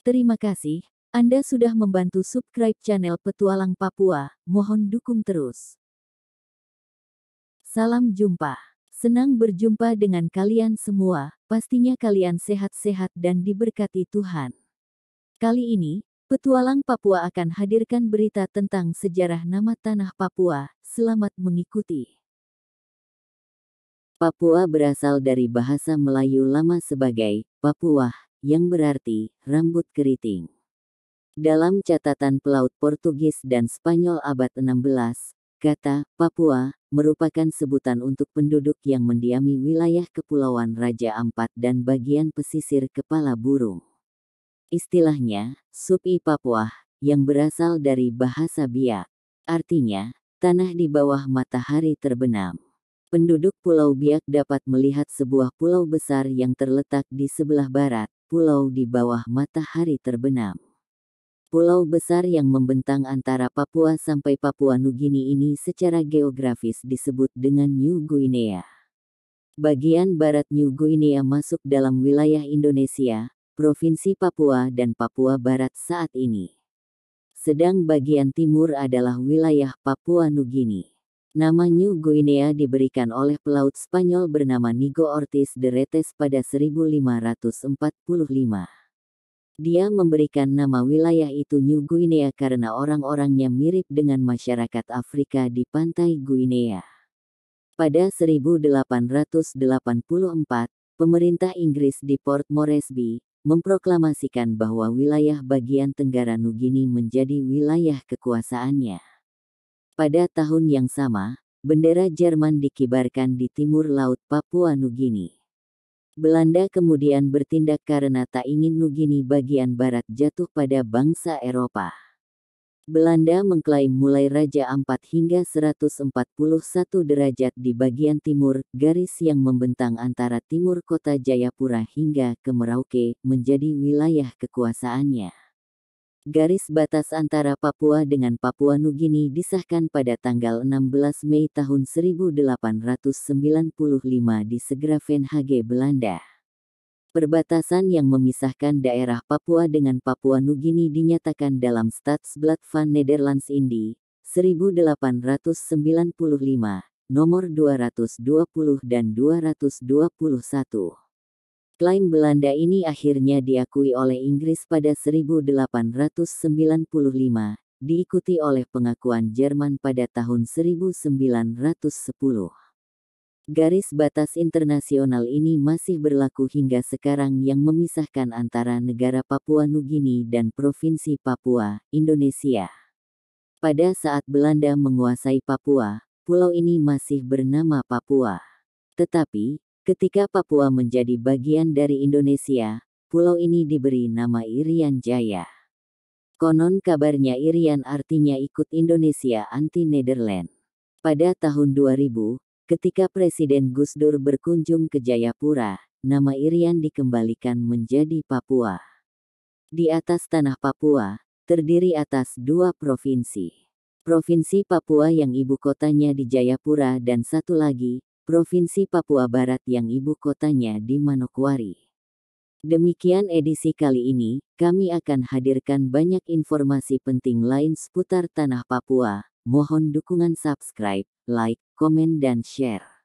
Terima kasih, Anda sudah membantu subscribe channel Petualang Papua, mohon dukung terus. Salam jumpa. Senang berjumpa dengan kalian semua, pastinya kalian sehat-sehat dan diberkati Tuhan. Kali ini, Petualang Papua akan hadirkan berita tentang sejarah nama tanah Papua, selamat mengikuti. Papua berasal dari bahasa Melayu lama sebagai Papua, yang berarti rambut keriting. Dalam catatan pelaut Portugis dan Spanyol abad 16, kata Papua merupakan sebutan untuk penduduk yang mendiami wilayah Kepulauan Raja Ampat dan bagian pesisir Kepala Burung. Istilahnya, Supi Papua, yang berasal dari bahasa Biak, artinya tanah di bawah matahari terbenam. Penduduk Pulau Biak dapat melihat sebuah pulau besar yang terletak di sebelah barat, pulau di bawah matahari terbenam. Pulau besar yang membentang antara Papua sampai Papua Nugini ini secara geografis disebut dengan New Guinea. Bagian barat New Guinea masuk dalam wilayah Indonesia, Provinsi Papua dan Papua Barat saat ini. Sedang bagian timur adalah wilayah Papua Nugini. Nama New Guinea diberikan oleh pelaut Spanyol bernama Nigo Ortiz de Retes pada 1545. Dia memberikan nama wilayah itu New Guinea karena orang-orangnya mirip dengan masyarakat Afrika di pantai Guinea. Pada 1884, pemerintah Inggris di Port Moresby memproklamasikan bahwa wilayah bagian tenggara Nugini menjadi wilayah kekuasaannya. Pada tahun yang sama, bendera Jerman dikibarkan di timur laut Papua Nugini. Belanda kemudian bertindak karena tak ingin Nugini bagian barat jatuh pada bangsa Eropa. Belanda mengklaim mulai Raja Ampat hingga 141 derajat di bagian timur, garis yang membentang antara timur kota Jayapura hingga ke Merauke, menjadi wilayah kekuasaannya. Garis batas antara Papua dengan Papua Nugini disahkan pada tanggal 16 Mei tahun 1895 di Segravenhage, Belanda. Perbatasan yang memisahkan daerah Papua dengan Papua Nugini dinyatakan dalam Stadsblad van Nederlands-Indië, 1895, nomor 220 dan 221. Klaim Belanda ini akhirnya diakui oleh Inggris pada 1895, diikuti oleh pengakuan Jerman pada tahun 1910. Garis batas internasional ini masih berlaku hingga sekarang yang memisahkan antara negara Papua Nugini dan Provinsi Papua, Indonesia. Pada saat Belanda menguasai Papua, pulau ini masih bernama Papua. Tetapi, ketika Papua menjadi bagian dari Indonesia, pulau ini diberi nama Irian Jaya. Konon kabarnya Irian artinya ikut Indonesia anti-Nederland. Pada tahun 2000, ketika Presiden Gus Dur berkunjung ke Jayapura, nama Irian dikembalikan menjadi Papua. Di atas tanah Papua, terdiri atas dua provinsi. Provinsi Papua yang ibu kotanya di Jayapura dan satu lagi, Provinsi Papua Barat yang ibu kotanya di Manokwari. Demikian edisi kali ini, kami akan hadirkan banyak informasi penting lain seputar tanah Papua. Mohon dukungan subscribe, like, komen dan share.